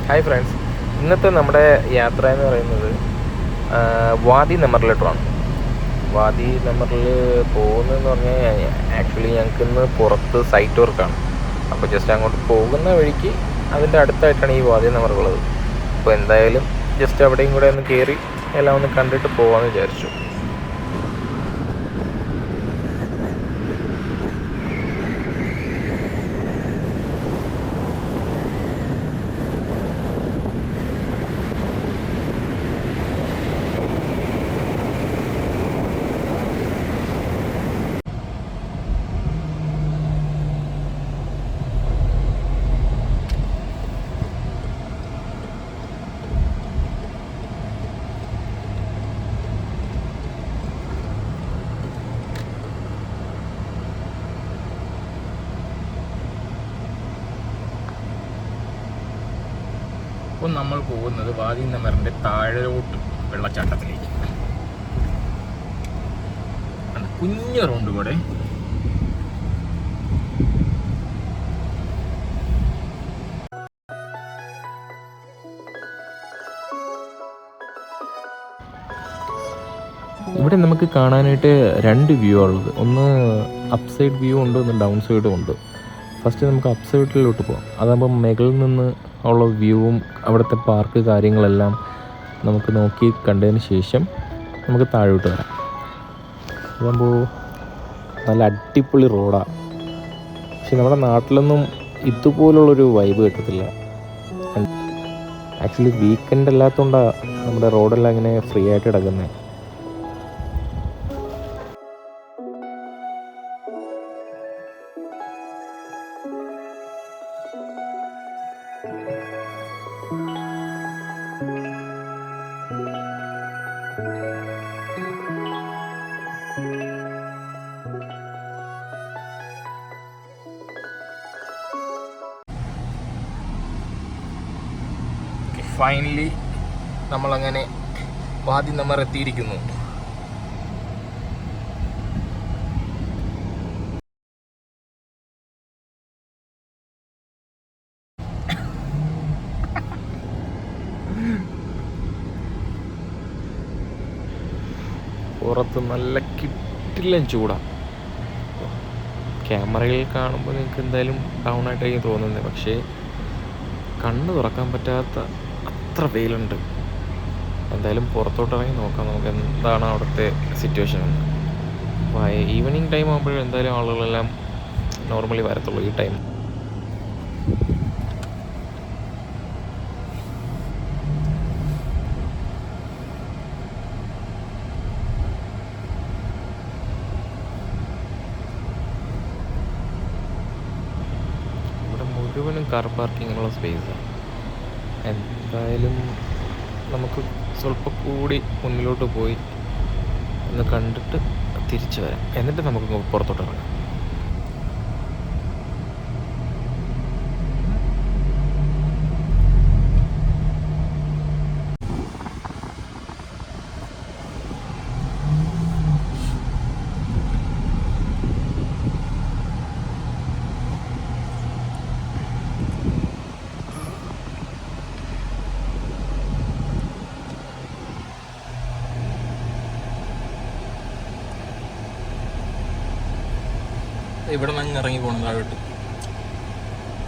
Hi friends, ഇന്നത്തെ നമ്മുടെ യാത്ര എന്ന് പറയുന്നത് വാദി നെമറിലോട്ടാണ്. വാദി നെമറിൽ പോകുന്നതെന്ന് പറഞ്ഞാൽ ആക്ച്വലി ഞങ്ങൾക്ക് ഇന്ന് പുറത്ത് സൈറ്റ് വർക്കാണ്. അപ്പോൾ ജസ്റ്റ് അങ്ങോട്ട് പോകുന്ന വഴിക്ക് അതിൻ്റെ അടുത്തായിട്ടാണ് ഈ വാദി നെമറുള്ളത്. അപ്പോൾ എന്തായാലും ജസ്റ്റ് അവിടെയും കൂടെ ഒന്ന് കയറി എല്ലാം ഒന്ന് കണ്ടിട്ട് പോകാമെന്ന് വിചാരിച്ചു. അപ്പോൾ നമ്മൾ പോകുന്നത് വാദി നെമറിൻ്റെ താഴോട്ട് വെള്ളച്ചാട്ടത്തിലേക്ക്. കുഞ്ഞു റോഡ് കൂടെ ഇവിടെ നമുക്ക് കാണാനായിട്ട് രണ്ട് വ്യൂ ഉള്ളത്. ഒന്ന് അപ്പ് സൈഡ് വ്യൂ ഉണ്ട്, ഒന്ന് ഡൗൺ സൈഡും ഉണ്ട്. ഫസ്റ്റ് നമുക്ക് അപ്പ് സൈഡിലോട്ട് പോകാം. അതാകുമ്പോൾ മുകളിൽ നിന്ന് ഉള്ള വ്യൂവും അവിടുത്തെ പാർക്ക് കാര്യങ്ങളെല്ലാം നമുക്ക് നോക്കി കണ്ടതിന് ശേഷം നമുക്ക് താഴോട്ട് വരാം. അതാകുമ്പോൾ നല്ല അടിപൊളി റോഡാണ്. പക്ഷെ നമ്മുടെ നാട്ടിലൊന്നും ഇതുപോലുള്ളൊരു വൈബ് കിട്ടത്തില്ല. ആക്ച്വലി വീക്കെൻഡ് അല്ലാത്തതുകൊണ്ടാണ് നമ്മുടെ റോഡെല്ലാം ഇങ്ങനെ ഫ്രീ ആയിട്ട് കിടക്കുന്നത്. ഫൈനലി നമ്മളങ്ങനെ വാദി നെമർ എത്തിയിരിക്കുന്നു. പുറത്ത് നല്ല കിട്ടില്ലൻ ചൂടാണ്. ക്യാമറയിൽ കാണുമ്പോൾ നിങ്ങൾക്ക് എന്തായാലും ഡൗൺ ആയിട്ടായിരിക്കും തോന്നുന്നത്, പക്ഷേ കണ്ണ് തുറക്കാൻ പറ്റാത്ത അത്ര വെയിലുണ്ട്. എന്തായാലും പുറത്തോട്ടിറങ്ങി നോക്കാം നമുക്ക് എന്താണ് അവിടുത്തെ സിറ്റുവേഷൻ എന്ന്. അപ്പോൾ ഈവനിങ് ടൈം ആകുമ്പോഴും എന്തായാലും ആളുകളെല്ലാം നോർമലി വരത്തുള്ളൂ ഈ ടൈം. ഇവിടെ മുഴുവനും കാർ പാർക്കിങ്ങിനുള്ള സ്പേസാണ്. എന്തായാലും നമുക്ക് സ്വല്പം കൂടി മുന്നിലോട്ട് പോയി ഒന്ന് കണ്ടിട്ട് തിരിച്ചു വരാം. എന്നിട്ട് നമുക്ക് പുറത്തോട്ട് ഇറങ്ങാം. ഇവിടെ നിന്ന് ഇറങ്ങി പോകണം താഴോട്ട്.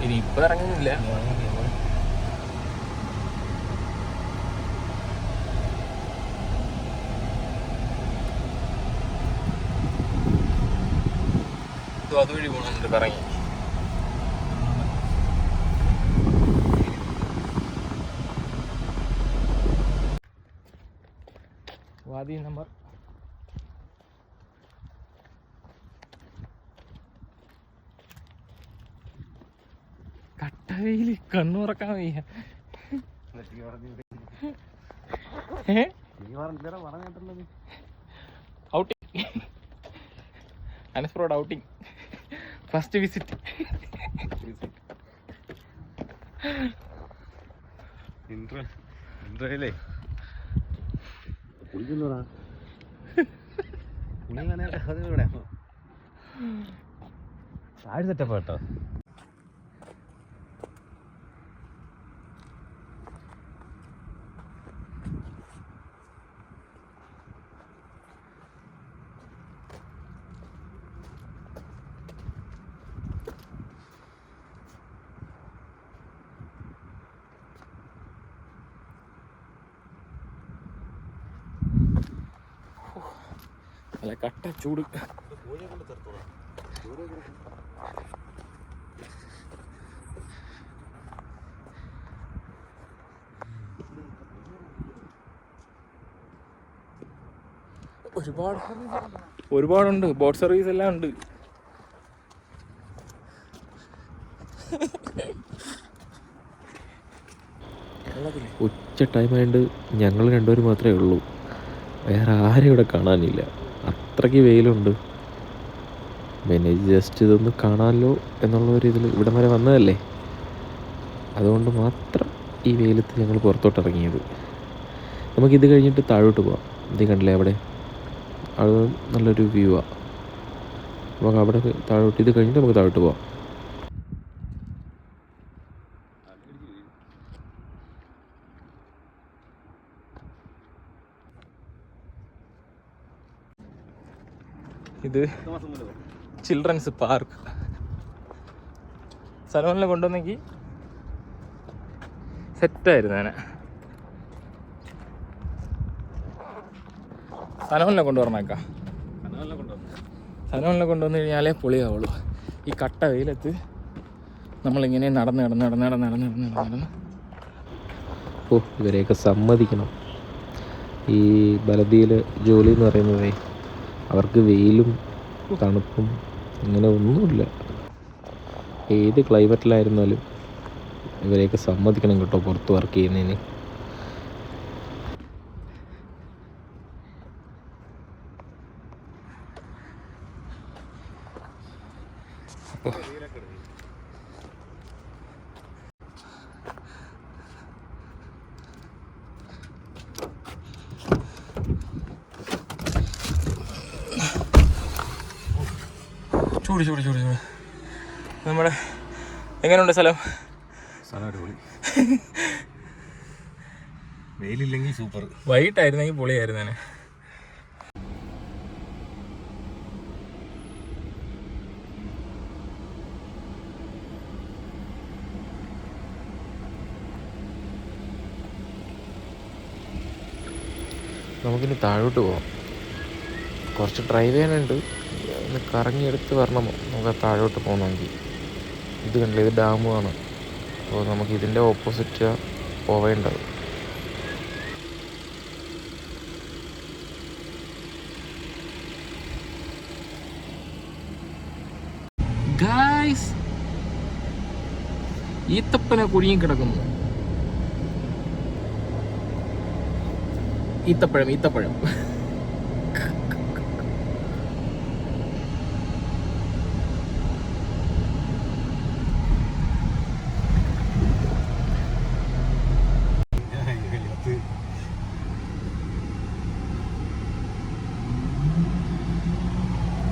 ഇനി ഇപ്പം ഇറങ്ങുന്നില്ല. അതുവഴി പോകണം എന്നിട്ട് ഇറങ്ങി. വാദി നെമർ കട്ടവയിൽ കണ്ണുറക്കാൻ വയ്യ. ഔട്ടിങ് അനസ്പ്രോഡ് ഔട്ടിങ് ഫസ്റ്റ് വിസിറ്റ്. ഇൻട്രോയിലേ കുളിക്കുന്നോടാ താഴെ സെറ്റപ്പ് കേട്ടോ. അല്ല കട്ട ചൂട്. ഒരുപാടുണ്ട്. ബോട്ട് സർവീസ് എല്ലാം ഉണ്ട്. ഉച്ച ടൈമായതുകൊണ്ട് ഞങ്ങൾ രണ്ടുപേരും മാത്രമേ ഉള്ളൂ. വേറെ ആരും ഇവിടെ കാണാനില്ല. അത്രയ്ക്ക് വെയിലുണ്ട്. പിന്നെ ജസ്റ്റ് ഇതൊന്ന് കാണാമല്ലോ എന്നുള്ള ഒരു ഇതിൽ ഇവിടെ വരെ വന്നതല്ലേ, അതുകൊണ്ട് മാത്രം ഈ വെയിലത്ത് ഞങ്ങൾ പുറത്തോട്ട് ഇറങ്ങിയത്. നമുക്കിത് കഴിഞ്ഞിട്ട് താഴോട്ട് പോവാം. ഇത് കണ്ടില്ലേ അവിടെ, അത് നല്ലൊരു വ്യൂ ആണ്. നമുക്ക് അവിടെ താഴോട്ട്, ഇത് കഴിഞ്ഞിട്ട് നമുക്ക് താഴോട്ട് പോവാം. ഇത് ചിൽഡ്രൻസ് പാർക്ക്. സലോണിൽ കൊണ്ടുവന്നെങ്കിൽ സെറ്റായിരുന്നു. ഞാൻ സലോണിനെ കൊണ്ടുവരണേക്കാം. സലോണിനെ കൊണ്ടുവന്ന് കഴിഞ്ഞാലേ പൊളിയാവുള്ളൂ. ഈ കട്ട വെയിലത്ത് നമ്മളിങ്ങനെ നടന്ന് ഓ, ഇവരെയൊക്കെ സമ്മതിക്കണം. ഈ ബലദിയിൽ ജോലി എന്ന് പറയുന്നതേ, അവർക്ക് വെയിലും തണുപ്പും ഇങ്ങനെ ഒന്നുമില്ല. ഏത് ക്ലൈമറ്റിലായിരുന്നാലും ഇവരെയൊക്കെ സമ്മതിക്കണം കേട്ടോ, പുറത്ത് വർക്ക് ചെയ്യുന്നതിന്. ചൂട്. നമ്മുടെ എങ്ങനെയുണ്ട് സ്ഥലം? അടിപൊളി. വെയിലില്ലെങ്കിൽ സൂപ്പർ. വൈകിട്ടായിരുന്നെങ്കിൽ പൊളിയായിരുന്നു. നമുക്കിനി താഴോട്ട് പോവാം. കുറച്ച് ഡ്രൈവ് ചെയ്യാനുണ്ട്. ഒന്ന് കറങ്ങിയെടുത്ത് വരണം നമുക്ക് താഴോട്ട് പോകണമെങ്കിൽ. ഇത് കണ്ടില്ല, ഇത് ഡാമുമാണ്. അപ്പോൾ നമുക്ക് ഇതിൻ്റെ ഓപ്പോസിറ്റ് പോവേണ്ടത്. ഗായ്സ്, ഈത്തപ്പന കുടുങ്ങിക്കിടക്കുന്നു. ഈത്തപ്പഴം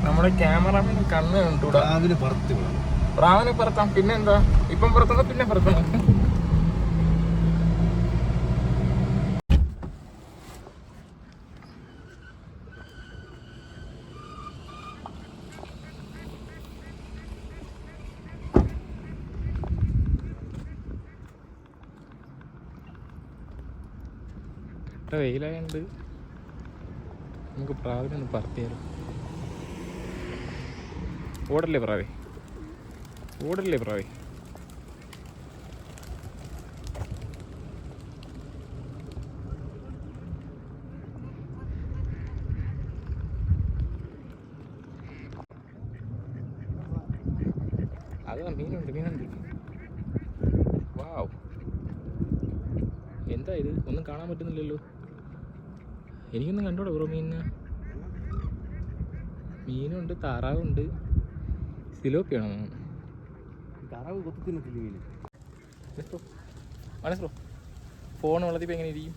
നമ്മുടെ ക്യാമറമാൻ കണ്ണ് കണ്ടൂടാ. പ്രാവിനെ പറത്താം. പിന്നെന്താ, ഇപ്പം പറത്തണം, പിന്നെ പറത്തണം. വെയിലായുണ്ട്. നമുക്ക് പ്രാവിനെ ഒന്ന് പറത്തിയാലോ. ഓടല്ലേ പ്രാവേ. അതാ മീനുണ്ട്. വാവ്, എന്താ ഇത്? ഒന്നും കാണാൻ പറ്റുന്നില്ലല്ലോ. എനിക്കൊന്നും കണ്ടോടാ ബ്രോ. മീനുണ്ട്, താറാവുണ്ട്, സിലോപ്പിയാണോ? താറാവ് കൊത്തിത്തിന്നില്ല. മനസ്സിലോ, ഫോൺ വെള്ളത്തിൽ എങ്ങനെ ഇരിക്കും?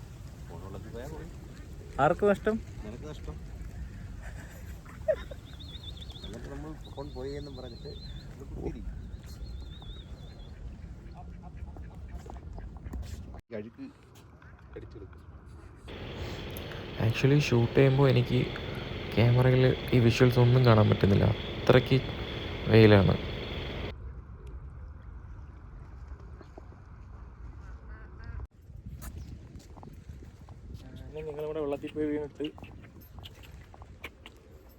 ആർക്ക് നഷ്ടം? നിനക്ക് നഷ്ടം. എന്നിട്ട് നമ്മൾ ഫോൺ പോയി എന്നും പറഞ്ഞിട്ട് ആക്ച്വലി ഷൂട്ട് ചെയ്യുമ്പോൾ എനിക്ക് ക്യാമറയിൽ ഈ വിഷ്വൽസ് ഒന്നും കാണാൻ പറ്റുന്നില്ല. അത്രയ്ക്ക് വെയിലാണ്. നിങ്ങളിവിടെ വെള്ളത്തിൽ പോയി വീണിട്ട്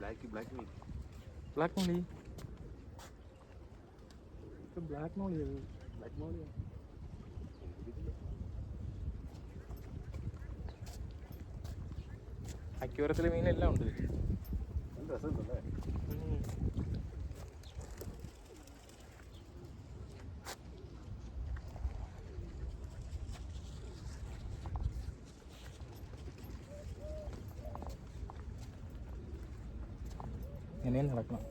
ബ്ലാക്ക് മീൻ ബ്ലാക്ക് മോളി ബ്ലാക്ക് മോളി അത് ബ്ലാക്ക് മോളിയാ അക്യൂറത്തിലെ മീനെല്ലാം ഉണ്ട്. നല്ല രസമുണ്ടല്ലേ. ഇങ്ങനെയും നടക്കണം.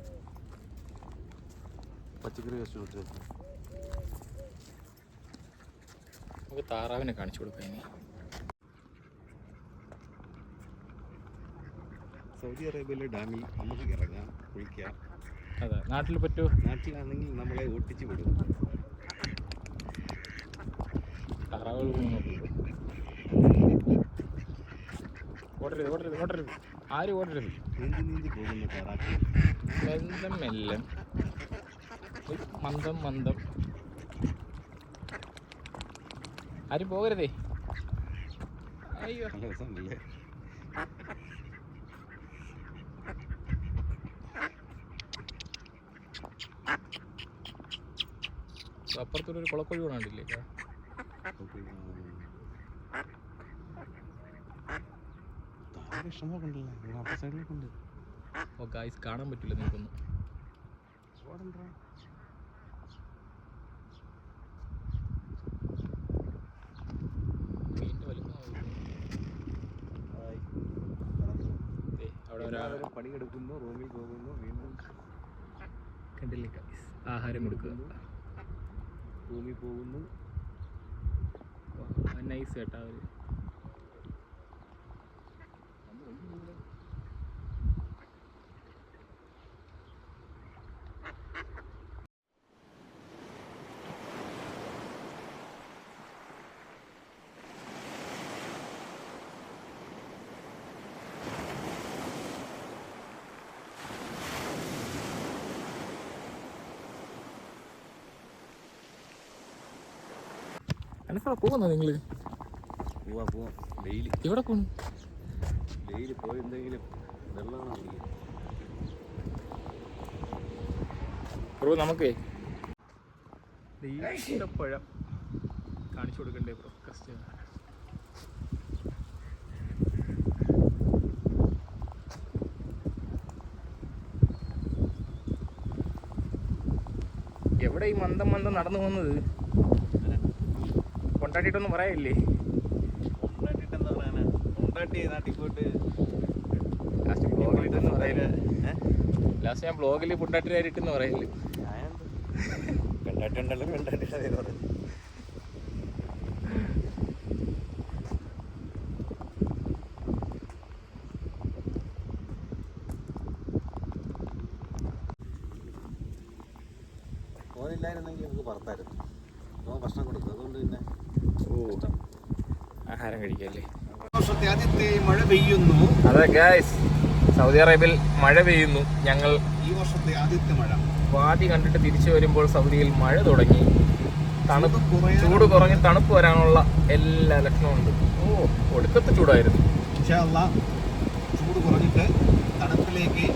പച്ചക്കറി വെച്ച് കൊടുത്തു. നമുക്ക് താറാവിനെ കാണിച്ചു കൊടുക്കാം ഇനി. സൗദി അറേബ്യയിലെ ഡാമിൽ നമുക്ക് ഇറങ്ങാം, കുളിക്കാം. അതെ, നാട്ടിൽ പറ്റുമോ? നാട്ടിലാണെങ്കിൽ നമ്മളെ ഒട്ടിച്ച് വിടും. താറാവുകൾ ഓടരുത് ഓടരുത് ഓടരുത്, ആരും ഓടരുത്. നീന്തി പോകുന്ന താറാക്ക് മെല്ലെ മെല്ലെ, മന്ദം മന്ദം, ആരും പോകരുതേ. അയ്യോ, നല്ല രസമുണ്ടല്ലേ. അപ്പുറത്തൊരു കുളക്കൊഴി കൊണ്ടില്ലേ? ഇഷ്ടമൊക്കെ ഉണ്ടല്ലേ, അപ്പുറ സൈഡിലൊക്കെ ഉണ്ട്. ഓ ഗായ്സ്, കാണാൻ പറ്റില്ല നിങ്ങൾക്കൊന്നും. മീനിന്റെ വലിപ്പം അവിടെ ഒരാൾ പണിയെടുക്കുന്നു, റൂമിൽ പോകുന്നു, വീണ്ടും കണ്ടില്ലേ ഗായ്സ്, ആഹാരം കൊടുക്കുക. റൂമിൽ പോകുന്നു. നൈസ് കേട്ടാ അവര്. അനക്കാ പോകുന്നോ നിങ്ങള്? പോവാം. ഡെയിലി എവിടെ പോണു? ഡെയിലി പോയി എന്തെങ്കിലും വെള്ളമാണ് കുടിക്കുക. ബ്രോ നമുക്കേ ഈന്തപ്പഴം കാണിച്ചു കൊടുക്കണ്ടേ ബ്രോ? കസ്റ്റമർ എവിടെ ഈ മന്ദം മന്ദം നടന്നു പോകുന്നത്? കൊണ്ടാട്ടിട്ടൊന്നും പറയാനില്ലേ? കൊണ്ടാട്ടിട്ടെന്താ പറയാനാ, കൊണ്ടാട്ടി നാട്ടിൽ പോയിട്ട് ലാസ്റ്റ് ബ്ലോഗിലിട്ടെന്ന് പറയില്ല. ലാസ്റ്റ് ഞാൻ ബ്ലോഗിൽ കൊണ്ടാട്ടിട്ടായിട്ടെന്ന് പറയില്ല. കൊണ്ടാട്ടുണ്ടല്ലോ, കൊണ്ടാട്ടിട്ട് പേര് പറയും. ഓനില്ലായിരുന്നെങ്കിൽ നമുക്ക് പറത്തായിരുന്നു. ഓൻ ഭക്ഷണം കൊടുക്കും, അതുകൊണ്ട് പിന്നെ ആഹാരം കഴിക്കല്ലേ. വർഷത്തെ ആദ്യത്തെ മഴ പെയ്യുന്നു. അതെ ഗായ്സ്, സൗദി അറേബ്യയിൽ മഴ പെയ്യുന്നു. ഞങ്ങൾ ഈ വർഷത്തെ ആദ്യത്തെ മഴ വാതി കണ്ടിട്ട് തിരിച്ചു വരുമ്പോൾ സൗദിയിൽ മഴ തുടങ്ങി. ചൂട് കുറഞ്ഞ് തണുപ്പ് വരാനുള്ള എല്ലാ ലക്ഷണവും ഉണ്ട്. ഒടുക്കത്തെ ചൂടായിരുന്നു. ഇൻഷാ അല്ലാഹ് ചൂട് കുറഞ്ഞിട്ട് തണുപ്പിലേക്ക്